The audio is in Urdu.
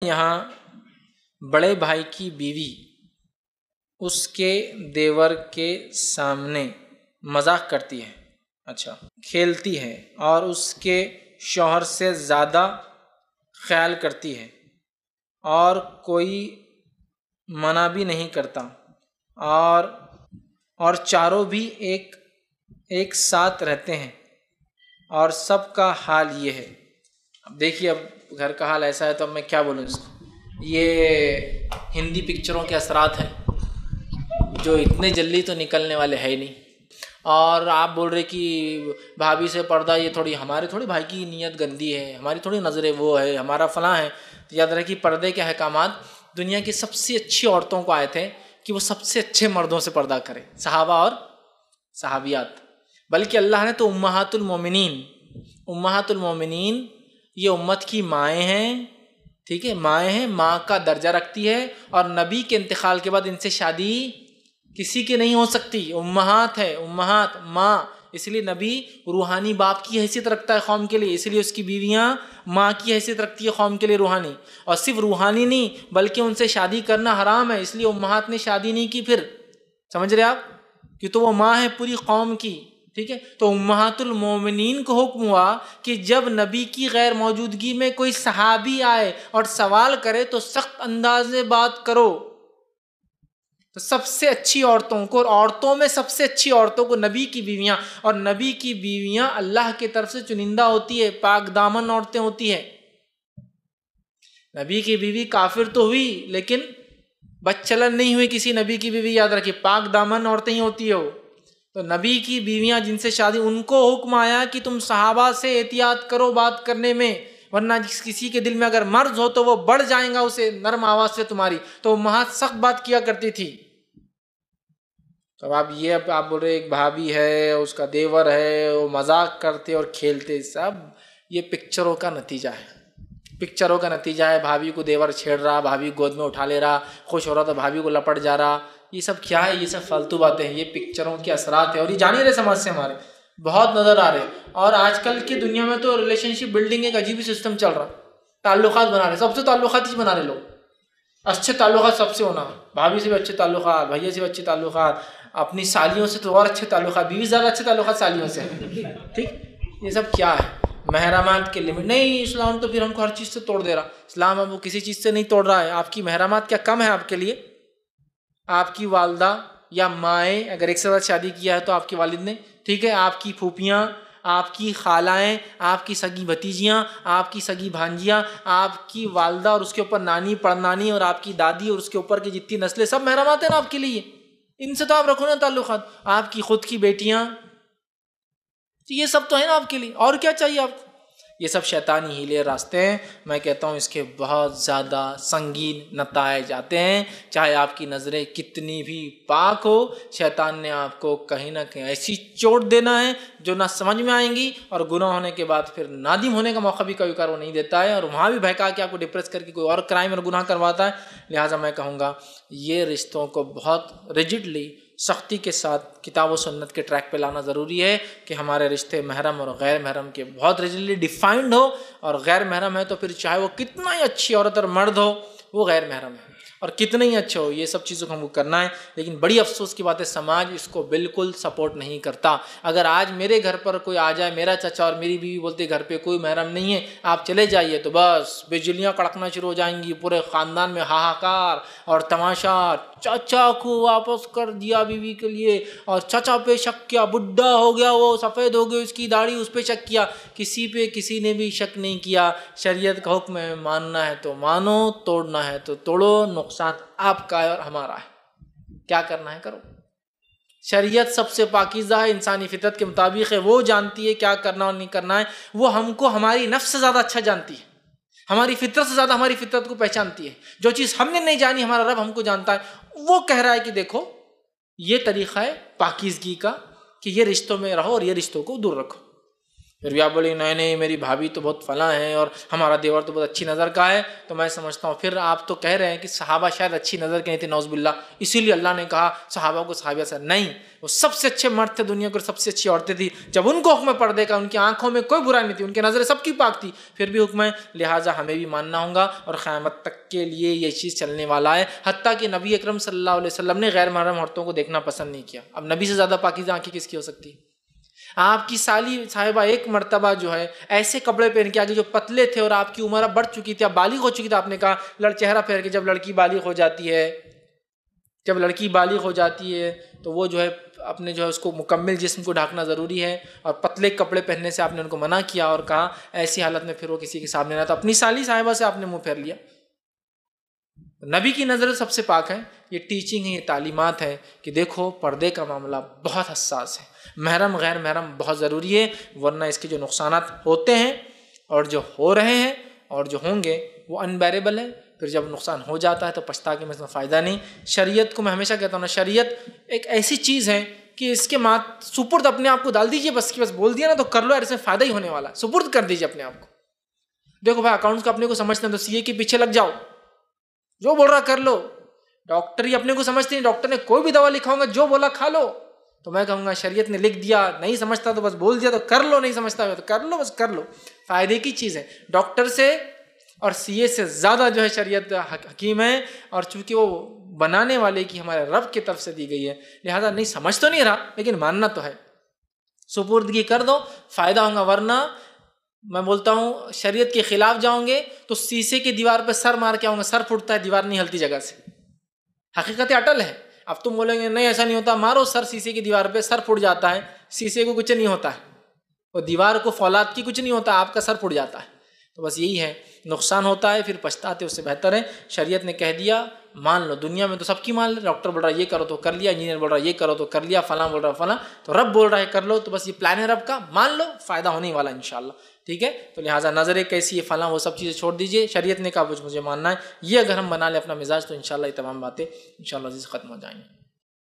یہاں بڑے بھائی کی بیوی اس کے دیور کے سامنے مذاق کرتی ہے، اچھا کھیلتی ہے اور اس کے شوہر سے زیادہ خیال کرتی ہے اور کوئی منع بھی نہیں کرتا، اور چاروں بھی ایک ساتھ رہتے ہیں اور سب کا حال یہ ہے۔ اب دیکھیے، اب گھر کا حال ایسا ہے تو اب میں کیا بولوں اس کو۔ یہ ہندی پکچروں کے اثرات ہیں جو اتنے جلدی تو نکلنے والے ہے ہی نہیں۔ اور آپ بول رہے کہ بھابھی سے پردہ، یہ تھوڑی ہمارے تھوڑی بھائی کی نیت گندی ہے، ہماری تھوڑی نظریں وہ ہے، ہمارا فلاں ہے۔ تو یاد رکھیں کہ پردے کے احکامات دنیا کی سب سے اچھی عورتوں کو آئے تھے کہ وہ سب سے اچھے مردوں سے پردہ کرے، صحابہ اور صحابیات۔ بلکہ اللہ نے تو امہات المومنین یہ امت کی مائیں ہیں، ٹھیک ہے، مائیں ہیں، ماں کا درجہ رکھتی ہے، اور نبی کے انتقال کے بعد ان سے شادی کسی کی نہیں ہو سکتی۔ امہات ہے، امہات، ماں، اس لیے نبی روحانی باپ کی حیثیت رکھتا ہے قوم کے لیے، اس لیے اس کی بیویاں ماں کی حیثیت رکھتی ہے قوم کے لیے روحانی۔ اور صرف روحانی نہیں بلکہ ان سے شادی کرنا حرام ہے، اس لیے امہات نے شادی نہیں کی۔ پھر سمجھ رہے آپ کہ تو وہ ماں ہے پوری قوم کی، ٹھیک ہے۔ تو امہات المومنین کو حکم ہوا کہ جب نبی کی غیر موجودگی میں کوئی صحابی آئے اور سوال کرے تو سخت انداز میں بات کرو۔ تو سب سے اچھی عورتوں کو، اور عورتوں میں سب سے اچھی عورتوں کو نبی کی بیویاں، اور نبی کی بیویاں اللہ کی طرف سے چنندہ ہوتی ہے، پاک دامن عورتیں ہوتی ہیں۔ نبی کی بیوی کافر تو ہوئی لیکن بدچلن نہیں ہوئی کسی نبی کی بیوی، یاد رکھیے پاک دامن عورتیں ہی ہوتی ہے وہ۔ تو نبی کی بیویاں جن سے شادی، ان کو حکم آیا کہ تم صحابہ سے احتیاط کرو بات کرنے میں، ورنہ کسی کے دل میں اگر مرض ہو تو وہ بڑھ جائیں گا اسے نرم آواز سے تمہاری۔ تو امہات سخت بات کیا کرتی تھی۔ تو اب آپ بول رہے ایک بھابھی ہے، اس کا دیور ہے، وہ مذاق کرتے اور کھیلتے، سب یہ پکچروں کا نتیجہ ہے۔ پکچروں کا نتیجہ ہے۔ بھابھی کو دیور چھیڑ رہا، بھابھی گود میں اٹھا لے رہا، خوش ہو رہا تو بھابھی کو لپٹ جا رہا۔ یہ سب کیا ہے؟ یہ سب فالتو باتیں ہیں، یہ پکچروں کے اثرات ہیں، اور یہ جان ہی رہے سماج سے ہمارے بہت نظر آ رہے۔ اور آج کل کی دنیا میں تو ریلیشن شپ بلڈنگ ایک عجیب ہی سسٹم چل رہا، تعلقات بنا رہے، سب سے تعلقات ہی بنا رہے لوگ۔ اچھے تعلقات سب سے ہونا، بھابھی سے بھی اچھے تعلقات، بھیا سے بھی اچھے تعلقات، اپنی سالیوں سے تو اور اچھے تعلقات، بیوی زیادہ اچھے تعلقات سالیوں سے، ٹھیک۔ یہ سب کیا ہے؟ محرمات کے لمٹ نہیں، اسلام تو پھر ہم کو ہر چیز سے توڑ دے رہا۔ اسلام اب وہ کسی چیز سے نہیں توڑ رہا ہے۔ آپ کی محرمات کیا کم ہے آپ کے لیے؟ آپ کی والدہ یا مائیں، اگر ایک سے زیادہ شادی کیا ہے تو آپ کے والد نے، ٹھیک ہے، آپ کی پھوپھیاں، آپ کی خالائیں، آپ کی سگی بھتیجیاں، آپ کی سگی بھانجیاں، آپ کی والدہ اور اس کے اوپر نانی پڑنانی، اور آپ کی دادی اور اس کے اوپر کی جتنی نسلیں، سب محرمات ہیں نا آپ کے لیے۔ ان سے تو آپ رکھو نا تعلقات۔ آپ کی خود کی بیٹیاں، یہ سب تو ہے نا آپ کے لیے، اور کیا چاہیے آپ کو؟ یہ سب شیطانی ہیلے راستے ہیں۔ میں کہتا ہوں اس کے بہت زیادہ سنگین نتائج آتے ہیں، چاہے آپ کی نظریں کتنی بھی پاک ہو، شیطان نے آپ کو کہیں نہ کہیں ایسی چوٹ دینا ہے جو نہ سمجھ میں آئیں گی، اور گناہ ہونے کے بعد پھر نادم ہونے کا موقع بھی کبھی کبھار وہ نہیں دیتا ہے، اور وہاں بھی بہکا کے آپ کو ڈپریس کر کے کوئی اور کرائم اور گناہ کرواتا ہے۔ لہٰذا میں کہوں گا یہ رشتوں کو بہت ریجڈلی، سختی کے ساتھ کتاب و سنت کے ٹریک پہ لانا ضروری ہے کہ ہمارے رشتے محرم اور غیر محرم کے بہت ریجڈلی ڈیفائنڈ ہو، اور غیر محرم ہے تو پھر چاہے وہ کتنا ہی اچھی عورت اور مرد ہو، وہ غیر محرم ہے، اور کتنا ہی اچھا ہو، یہ سب چیزوں کو ہم کو کرنا ہے۔ لیکن بڑی افسوس کی بات ہے سماج اس کو بالکل سپورٹ نہیں کرتا۔ اگر آج میرے گھر پر کوئی آ جائے، میرا چچا اور میری بیوی بولتے گھر پہ کوئی محرم نہیں ہے، آپ چلے جائیے، تو بس بجلیاں کڑکنا شروع ہو جائیں گی، پورے خاندان میں ہاہاکار اور تماشا۔ چچا کو واپس کر دیا بیوی کے لیے، اور چچا پہ شک کیا، بڈھا ہو گیا، وہ سفید ہو گئی اس کی داڑھی، اس پہ شک کیا۔ کسی پہ کسی نے بھی شک نہیں کیا۔ شریعت کا حکم ہے، ماننا ہے تو مانو، توڑنا ہے تو توڑو، نقصان آپ کا ہے اور ہمارا ہے، کیا کرنا ہے کرو۔ شریعت سب سے پاکیزہ ہے، انسانی فطرت کے مطابق ہے، وہ جانتی ہے کیا کرنا اور نہیں کرنا ہے، وہ ہم کو ہماری نفس سے زیادہ اچھا جانتی ہے، ہماری فطرت سے زیادہ ہماری فطرت کو پہچانتی ہے۔ جو چیز ہم نے نہیں جانی ہمارا رب ہم کو جانتا ہے۔ وہ کہہ رہا ہے کہ دیکھو یہ طریقہ ہے پاکیزگی کا کہ یہ رشتوں میں رہو اور یہ رشتوں کو دور رکھو۔ پھر بھی آپ بولیں نہیں نہیں میری بھابھی تو بہت فلاں ہے اور ہمارا دیور تو بہت اچھی نظر کا ہے، تو میں سمجھتا ہوں پھر آپ تو کہہ رہے ہیں کہ صحابہ شاید اچھی نظر کے نہیں تھے، نعوذ باللہ، اسی لیے اللہ نے کہا صحابہ کو صحابیہ سے نہیں، وہ سب سے اچھے مرد تھے دنیا کو، سب سے اچھی عورتیں تھی، جب ان کو حکم پردے کا، ان کی آنکھوں میں کوئی برائی نہیں تھی، ان کی نظریں سب کی پاک تھی، پھر بھی حکم ہے، لہٰذا ہمیں بھی ماننا ہوگا اور قیامت تک کے لیے یہ چیز چلنے والا ہے۔ حتیٰ کہ نبی اکرم صلی اللہ علیہ وسلم نے غیر محرم عورتوں کو دیکھنا پسند نہیں کیا۔ اب نبی سے زیادہ پاکیزہ آنکھیں کس کی ہو سکتی؟ آپ کی سالی صاحبہ ایک مرتبہ جو ہے ایسے کپڑے پہن کے آگے جو پتلے تھے اور آپ کی عمر اب بڑھ چکی تھی، اب بالغ ہو چکی تھی، آپ نے کہا چہرہ پھیر کے جب لڑکی بالغ ہو جاتی ہے، جب لڑکی بالغ ہو جاتی ہے تو وہ جو ہے اپنے جو ہے اس کو مکمل جسم کو ڈھانکنا ضروری ہے، اور پتلے کپڑے پہننے سے آپ نے ان کو منع کیا اور کہا ایسی حالت میں پھر وہ کسی کے سامنے نہ، تو اپنی سالی صاحبہ سے آپ نے منہ پھیر لیا۔ نبی کی نظر سب سے پاک ہے۔ یہ ٹیچنگ ہے، یہ تعلیمات ہے کہ دیکھو پردے کا معاملہ بہت حساس ہے، محرم غیر محرم بہت ضروری ہے، ورنہ اس کے جو نقصانات ہوتے ہیں اور جو ہو رہے ہیں اور جو ہوں گے وہ انبیریبل ہے، پھر جب نقصان ہو جاتا ہے تو پچھتا کے میں اس میں فائدہ نہیں۔ شریعت کو میں ہمیشہ کہتا ہوں نا، شریعت ایک ایسی چیز ہے کہ اس کے سپرد اپنے آپ کو ڈال دیجئے، بس بول دیا نا تو کر لو، اس میں فائدہ ہی ہونے والا ہے، سپرد کر دیجئے اپنے آپ کو۔ دیکھو بھائی اکاؤنٹس کا اپنے کو سمجھتے ہیں تو سی اے کے پیچھے لگ جاؤ، جو بول رہا کر لو۔ ڈاکٹر ہی اپنے کو سمجھتے ہیں، ڈاکٹر نے کوئی بھی دوا لکھا ہوگا جو بولا کھا لو، تو میں کہوں گا شریعت نے لکھ دیا، نہیں سمجھتا تو بس بول دیا تو کر لو، نہیں سمجھتا تو کر لو، بس کر لو، فائدے کی چیز ہے۔ ڈاکٹر سے اور سی اے سے زیادہ جو ہے شریعت حکیم ہے، اور چونکہ وہ بنانے والے کی ہمارے رب کی طرف سے دی گئی ہے، لہذا نہیں سمجھ تو نہیں رہا لیکن ماننا تو ہے، سپردگی کر دو، فائدہ ہوگا۔ ورنہ میں بولتا ہوں شریعت کے خلاف جاؤں گے تو شیشے کی دیوار پہ سر مار کے آؤں گا، سر پھوٹتا ہے، دیوار نہیں ہلتی جگہ سے، حقیقت اٹل ہے۔ اب تم بولیں گے نہیں ایسا نہیں ہوتا، مارو سر شیشے کی دیوار پہ، سر پھوٹ جاتا ہے، شیشے کو کچھ نہیں ہوتا ہے، اور دیوار کو فولاد کی کچھ نہیں ہوتا، آپ کا سر پھوٹ جاتا ہے۔ تو بس یہی ہے، نقصان ہوتا ہے پھر پچھتاتے، اس سے بہتر ہے شریعت نے کہہ دیا مان لو۔ دنیا میں تو سب کی مان لے، ڈاکٹر بول رہا ہے یہ کرو تو کر لیا، انجینئر بول رہا ہے یہ کرو تو کر لیا، فلاں بول رہا ہے فلاں، تو رب بول رہا ہے کر لو، تو بس یہ پلان ہے رب کا، مان لو، فائدہ ہونے والا انشاءاللہ، ٹھیک ہے۔ تو لہٰذا نظریں کیسی ہے فلاں وہ سب چیزیں چھوڑ دیجئے، شریعت نے کہا مجھے ماننا ہے، یہ اگر ہم بنا لیں اپنا مزاج تو انشاءاللہ یہ تمام باتیں انشاءاللہ عزیز ختم ہو جائیں گی۔